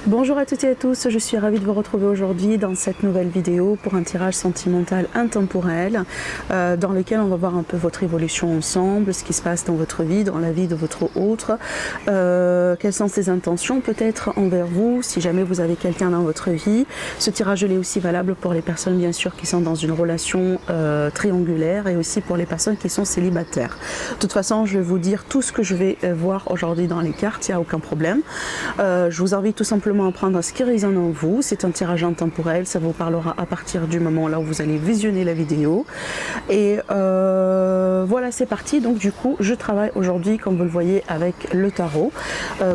Bonjour à toutes et à tous, je suis ravie de vous retrouver aujourd'hui dans cette nouvelle vidéo pour un tirage sentimental intemporel dans lequel on va voir un peu votre évolution ensemble, ce qui se passe dans votre vie, dans la vie de votre autre, quelles sont ses intentions peut-être envers vous, si jamais vous avez quelqu'un dans votre vie. Ce tirage est aussi valable pour les personnes bien sûr qui sont dans une relation triangulaire et aussi pour les personnes qui sont célibataires. De toute façon, je vais vous dire tout ce que je vais voir aujourd'hui dans les cartes, il n'y a aucun problème. Je vous invite tout simplement à prendre ce qui résonne en vous. C'est un tirage intemporel, ça vous parlera à partir du moment là où vous allez visionner la vidéo. Et voilà, c'est parti. Donc du coup, je travaille aujourd'hui, comme vous le voyez, avec le tarot.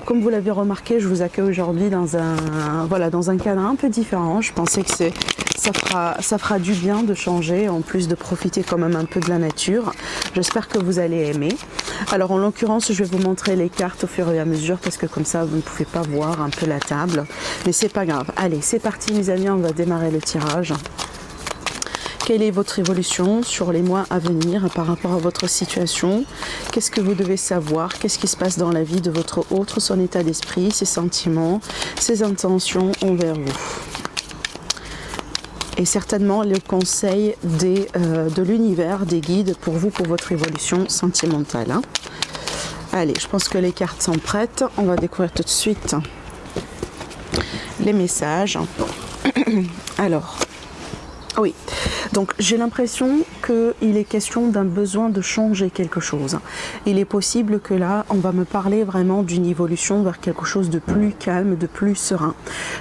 Comme vous l'avez remarqué, je vous accueille aujourd'hui dans un cadre un peu différent. Je pensais que ça fera du bien de changer, en plus de profiter quand même un peu de la nature. J'espère que vous allez aimer. Alors en l'occurrence, je vais vous montrer les cartes au fur et à mesure parce que comme ça, vous ne pouvez pas voir un peu la table. Mais c'est pas grave. Allez, c'est parti mes amis, on va démarrer le tirage. Quelle est votre évolution sur les mois à venir par rapport à votre situation? Qu'est-ce que vous devez savoir? Qu'est-ce qui se passe dans la vie de votre autre, son état d'esprit, ses sentiments, ses intentions envers vous? Et certainement le conseil de l'univers, des guides pour vous, pour votre évolution sentimentale. Hein. Allez, je pense que les cartes sont prêtes. On va découvrir tout de suite les messages. Alors, oui. Donc j'ai l'impression qu'il est question d'un besoin de changer quelque chose. Il est possible que là, on va me parler vraiment d'une évolution vers quelque chose de plus calme, de plus serein.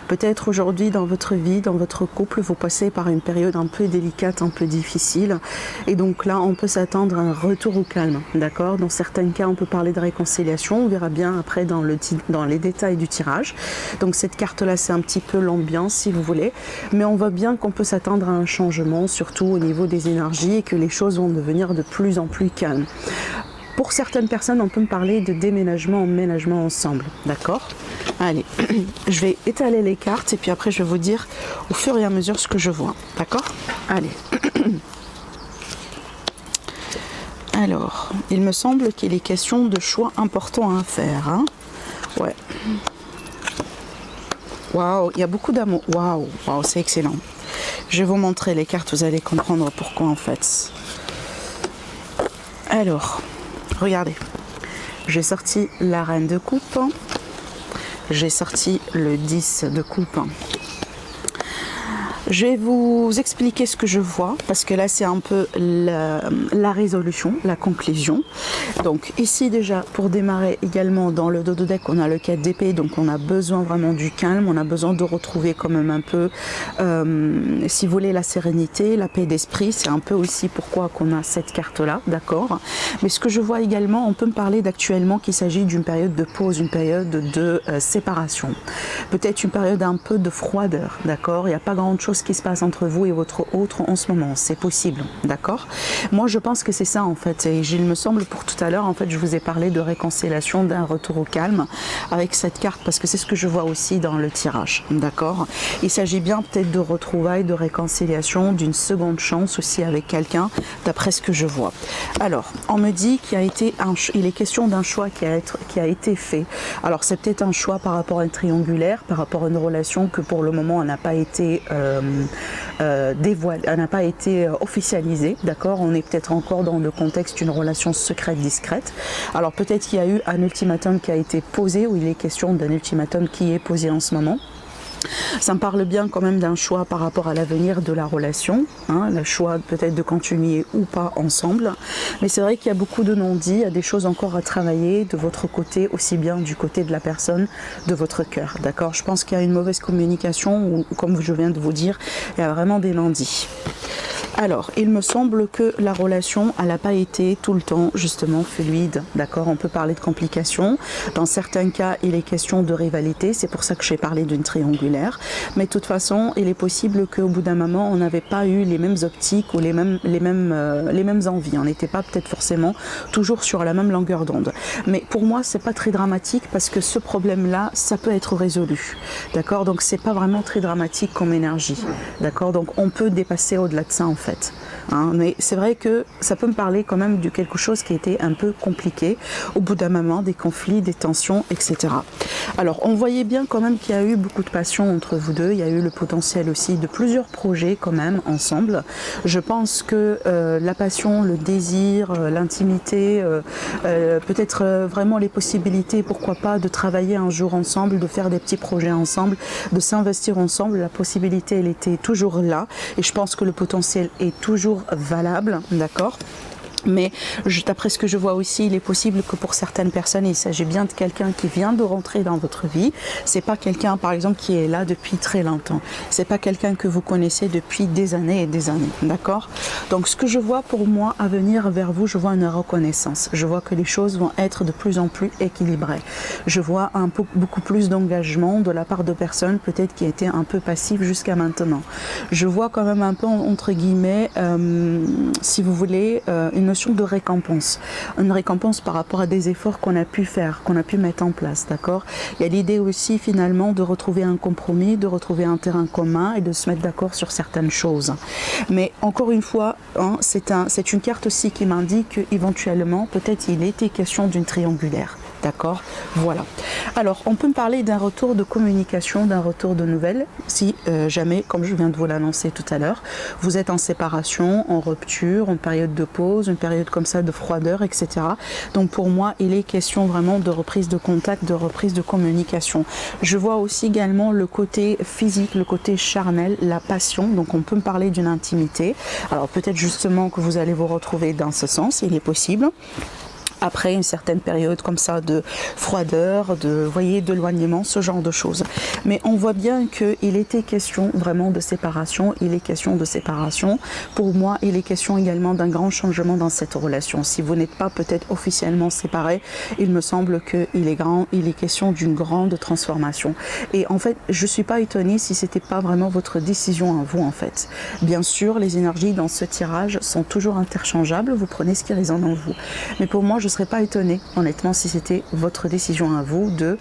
Peut-être aujourd'hui dans votre vie, dans votre couple, vous passez par une période un peu délicate, un peu difficile. Et donc là, on peut s'attendre à un retour au calme. D'accord? Dans certains cas, on peut parler de réconciliation. On verra bien après dans les détails du tirage. Donc cette carte-là, c'est un petit peu l'ambiance si vous voulez. Mais on voit bien qu'on peut s'attendre à un changement, surtout au niveau des énergies, et que les choses vont devenir de plus en plus calmes. Pour certaines personnes, on peut me parler de déménagement, emménagement ensemble, d'accord? Allez, je vais étaler les cartes et puis après je vais vous dire au fur et à mesure ce que je vois, d'accord? Allez. Alors, il me semble qu'il est question de choix importants à faire, hein? Ouais. Waouh, il y a beaucoup d'amour. Waouh, waouh, c'est excellent. Je vais vous montrer les cartes, vous allez comprendre pourquoi en fait. Alors, regardez. J'ai sorti la reine de coupe. J'ai sorti le 10 de coupe. Je vais vous expliquer ce que je vois, parce que là c'est un peu la résolution, la conclusion. Donc ici déjà, pour démarrer également dans le dos de deck, on a le 4 d'épée, donc on a besoin vraiment du calme, on a besoin de retrouver quand même un peu, si vous voulez, la sérénité, la paix d'esprit. C'est un peu aussi pourquoi qu'on a cette carte-là, d'accord? Mais ce que je vois également, on peut me parler d'actuellement qu'il s'agit d'une période de pause, une période de séparation. Peut-être une période un peu de froideur, d'accord? Il n'y a pas grand-chose qui se passe entre vous et votre autre en ce moment, c'est possible, d'accord? Moi je pense que c'est ça en fait, et il me semble pour tout à l'heure, en fait je vous ai parlé de réconciliation, d'un retour au calme avec cette carte, parce que c'est ce que je vois aussi dans le tirage, d'accord? Il s'agit bien peut-être de retrouvailles, de réconciliation, d'une seconde chance aussi avec quelqu'un, d'après ce que je vois. Alors, on me dit qu'il est question d'un choix qui a été fait. Alors c'est peut-être un choix par rapport à une triangulaire, par rapport à une relation que pour le moment n'a pas été dévoilée, n'a pas été officialisée, d'accord? On est peut-être encore dans le contexte d'une relation secrète, discrète. Alors peut-être qu'il y a eu un ultimatum qui a été posé, ou il est question d'un ultimatum qui est posé en ce moment. Ça me parle bien quand même d'un choix par rapport à l'avenir de la relation, hein, le choix peut-être de continuer ou pas ensemble. Mais c'est vrai qu'il y a beaucoup de non-dits, il y a des choses encore à travailler de votre côté, aussi bien du côté de la personne, de votre cœur, d'accord? Je pense qu'il y a une mauvaise communication, ou comme je viens de vous dire, il y a vraiment des non-dits. Alors, il me semble que la relation, elle n'a pas été tout le temps justement fluide, d'accord? On peut parler de complications. Dans certains cas, il est question de rivalité. C'est pour ça que j'ai parlé d'une triangulaire. Mais de toute façon, il est possible qu'au bout d'un moment, on n'avait pas eu les mêmes optiques ou les mêmes envies. On n'était pas peut-être forcément toujours sur la même longueur d'onde. Mais pour moi, c'est pas très dramatique parce que ce problème-là, ça peut être résolu, d'accord? Donc, c'est pas vraiment très dramatique comme énergie, d'accord? Donc, on peut dépasser au-delà de ça en fait. fait. Mais c'est vrai que ça peut me parler quand même de quelque chose qui était un peu compliqué au bout d'un moment, des conflits, des tensions, etc. Alors on voyait bien quand même qu'il y a eu beaucoup de passion entre vous deux, il y a eu le potentiel aussi de plusieurs projets quand même ensemble. Je pense que la passion, le désir, l'intimité, peut-être vraiment les possibilités, pourquoi pas, de travailler un jour ensemble, de faire des petits projets ensemble, de s'investir ensemble, la possibilité elle était toujours là et je pense que le potentiel est toujours valable, d'accord ? Mais d'après ce que je vois aussi, il est possible que pour certaines personnes, il s'agit bien de quelqu'un qui vient de rentrer dans votre vie. C'est pas quelqu'un, par exemple, qui est là depuis très longtemps. C'est pas quelqu'un que vous connaissez depuis des années et des années, d'accord ? Donc, ce que je vois pour moi à venir vers vous, je vois une reconnaissance. Je vois que les choses vont être de plus en plus équilibrées. Je vois beaucoup plus d'engagement de la part de personnes peut-être qui étaient un peu passives jusqu'à maintenant. Je vois quand même un peu, entre guillemets, si vous voulez, une notion de récompense. Une récompense par rapport à des efforts qu'on a pu faire, qu'on a pu mettre en place, d'accord ? Il y a l'idée aussi finalement de retrouver un compromis, de retrouver un terrain commun et de se mettre d'accord sur certaines choses. Mais encore une fois, c'est une carte aussi qui m'indique qu'éventuellement, peut-être il était question d'une triangulaire. D'accord, voilà. Alors, on peut me parler d'un retour de communication, d'un retour de nouvelles, si jamais, comme je viens de vous l'annoncer tout à l'heure, vous êtes en séparation, en rupture, en période de pause, une période comme ça de froideur, etc. Donc, pour moi, il est question vraiment de reprise de contact, de reprise de communication. Je vois aussi également le côté physique, le côté charnel, la passion. Donc, on peut me parler d'une intimité. Alors, peut-être justement que vous allez vous retrouver dans ce sens, il est possible. Après une certaine période comme ça de froideur, d'éloignement, ce genre de choses. Mais on voit bien qu'il était question vraiment de séparation, il est question de séparation. Pour moi, il est question également d'un grand changement dans cette relation. Si vous n'êtes pas peut-être officiellement séparés, il me semble qu'il est question d'une grande transformation. Et en fait, je ne suis pas étonnée si ce n'était pas vraiment votre décision à vous en fait. Bien sûr, les énergies dans ce tirage sont toujours interchangeables, vous prenez ce qui résonne en vous. Mais pour moi, je ne serais pas étonnée, honnêtement, si c'était votre décision à vous de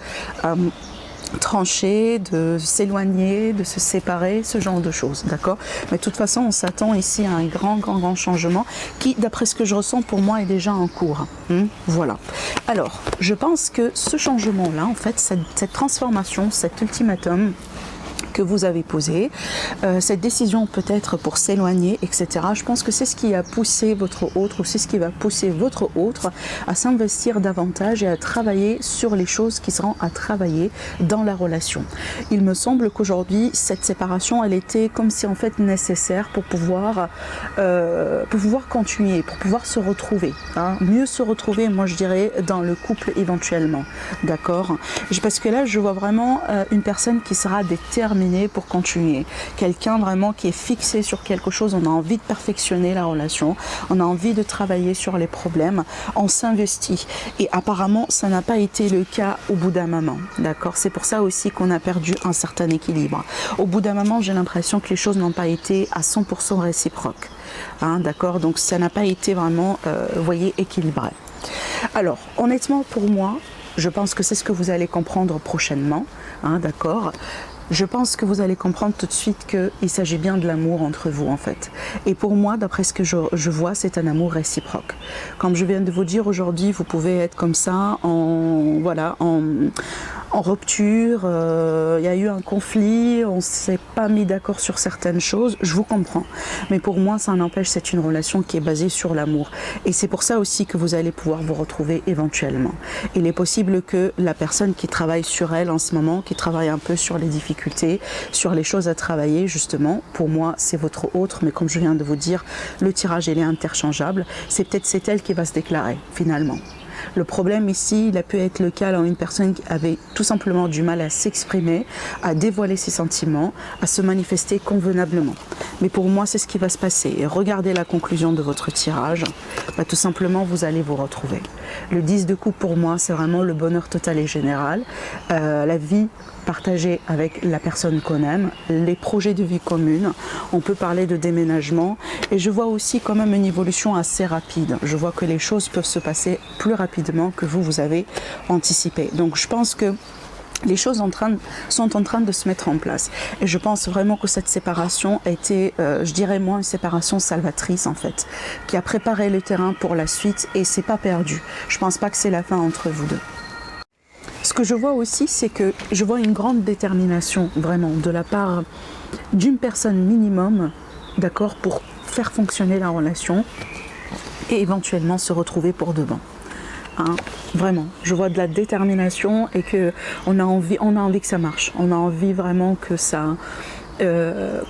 trancher, de s'éloigner, de se séparer, ce genre de choses, d'accord ? Mais de toute façon, on s'attend ici à un grand changement qui, d'après ce que je ressens, pour moi, est déjà en cours. Voilà. Alors, je pense que ce changement-là, en fait, cette transformation, cet ultimatum que vous avez posé, cette décision peut-être pour s'éloigner, etc. Je pense que c'est ce qui a poussé votre autre, ou c'est ce qui va pousser votre autre à s'investir davantage et à travailler sur les choses qui seront à travailler dans la relation. Il me semble qu'aujourd'hui, cette séparation, elle était comme si en fait nécessaire pour pouvoir continuer, pour pouvoir se retrouver. Mieux se retrouver, moi je dirais, dans le couple éventuellement. D'accord ? Parce que là, je vois vraiment une personne qui sera déterminée pour continuer. Quelqu'un vraiment qui est fixé sur quelque chose, on a envie de perfectionner la relation, on a envie de travailler sur les problèmes, on s'investit. Et apparemment, ça n'a pas été le cas au bout d'un moment. D'accord ? C'est pour ça aussi qu'on a perdu un certain équilibre. Au bout d'un moment, j'ai l'impression que les choses n'ont pas été à 100% réciproques. D'accord ? Donc ça n'a pas été vraiment, équilibré. Alors, honnêtement, pour moi, je pense que c'est ce que vous allez comprendre prochainement. D'accord ? Je pense que vous allez comprendre tout de suite qu'il s'agit bien de l'amour entre vous en fait. Et pour moi, d'après ce que je vois, c'est un amour réciproque. Comme je viens de vous dire aujourd'hui, vous pouvez être comme ça, en rupture, il y a eu un conflit, on ne s'est pas mis d'accord sur certaines choses, je vous comprends. Mais pour moi, ça n'empêche, c'est une relation qui est basée sur l'amour. Et c'est pour ça aussi que vous allez pouvoir vous retrouver éventuellement. Il est possible que la personne qui travaille sur elle en ce moment, qui travaille un peu sur les difficultés, sur les choses à travailler, justement, pour moi, c'est votre autre, mais comme je viens de vous dire, le tirage, il est interchangeable. C'est elle qui va se déclarer, finalement. Le problème ici, il a pu être le cas dans une personne qui avait tout simplement du mal à s'exprimer, à dévoiler ses sentiments, à se manifester convenablement. Mais pour moi, c'est ce qui va se passer. Et regardez la conclusion de votre tirage. Tout simplement, vous allez vous retrouver. Le 10 de coupe, pour moi, c'est vraiment le bonheur total et général. La vie partagée avec la personne qu'on aime, les projets de vie commune. On peut parler de déménagement. Et je vois aussi quand même une évolution assez rapide. Je vois que les choses peuvent se passer plus rapidement que vous avez anticipé. Donc je pense que les choses sont en train de se mettre en place. Et je pense vraiment que cette séparation a été, je dirais moi, une séparation salvatrice en fait, qui a préparé le terrain pour la suite et c'est pas perdu. Je pense pas que c'est la fin entre vous deux. Ce que je vois aussi, c'est que je vois une grande détermination vraiment de la part d'une personne minimum, d'accord, pour faire fonctionner la relation et éventuellement se retrouver pour de bon. Hein, vraiment, je vois de la détermination et que on a envie que ça marche. On a envie vraiment que ça,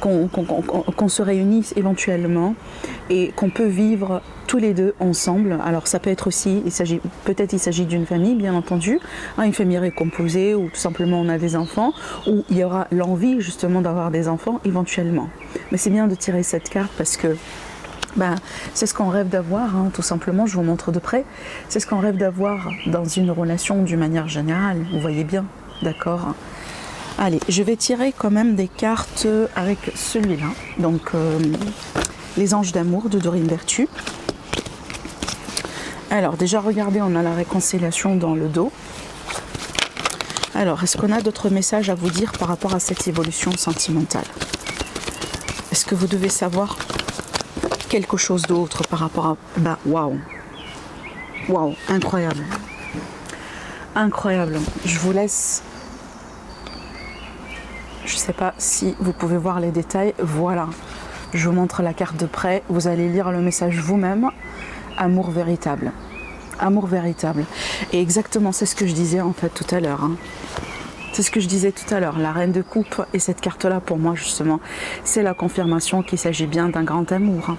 qu'on se réunisse éventuellement et qu'on peut vivre tous les deux ensemble. Alors ça peut être aussi, il s'agit d'une famille bien entendu, hein, une famille recomposée ou tout simplement on a des enfants, où il y aura l'envie justement d'avoir des enfants éventuellement. Mais c'est bien de tirer cette carte parce que c'est ce qu'on rêve d'avoir, hein, tout simplement, je vous montre de près. C'est ce qu'on rêve d'avoir dans une relation d'une manière générale, vous voyez bien, d'accord? Allez, je vais tirer quand même des cartes avec celui-là. Donc, les anges d'amour de Dorine Virtue. Alors, déjà, regardez, on a la réconciliation dans le dos. Alors, est-ce qu'on a d'autres messages à vous dire par rapport à cette évolution sentimentale? Est-ce que vous devez savoir quelque chose d'autre par rapport à... waouh, incroyable, incroyable. Je vous laisse, je sais pas si vous pouvez voir les détails. Voilà, je vous montre la carte de près, vous allez lire le message vous-même. Amour véritable, amour véritable. Et exactement, c'est ce que je disais en fait tout à l'heure, hein. C'est ce que je disais tout à l'heure, la reine de coupe et cette carte-là, pour moi, justement, c'est la confirmation qu'il s'agit bien d'un grand amour.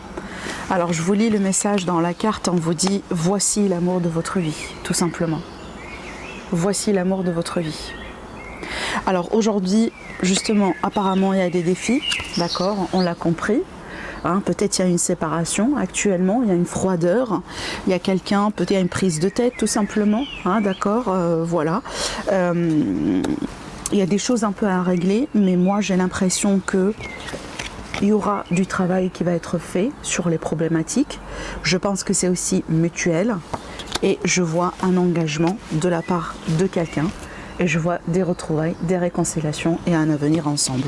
Alors, je vous lis le message dans la carte, on vous dit « Voici l'amour de votre vie », tout simplement. Voici l'amour de votre vie. Alors, aujourd'hui, justement, apparemment, il y a des défis, d'accord, on l'a compris. Hein, peut-être il y a une séparation actuellement, il y a une froideur, il y a quelqu'un, peut-être il y a une prise de tête tout simplement, hein, d'accord, voilà. Il y a des choses un peu à régler, mais moi j'ai l'impression que il y aura du travail qui va être fait sur les problématiques. Je pense que c'est aussi mutuel et je vois un engagement de la part de quelqu'un et je vois des retrouvailles, des réconciliations et un avenir ensemble.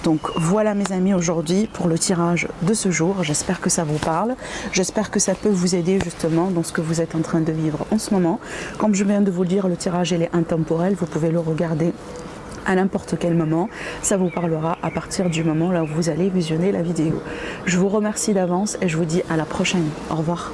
Donc voilà mes amis aujourd'hui pour le tirage de ce jour. J'espère que ça vous parle. J'espère que ça peut vous aider justement dans ce que vous êtes en train de vivre en ce moment. Comme je viens de vous le dire, le tirage il est intemporel. Vous pouvez le regarder à n'importe quel moment. Ça vous parlera à partir du moment là où vous allez visionner la vidéo. Je vous remercie d'avance et je vous dis à la prochaine. Au revoir.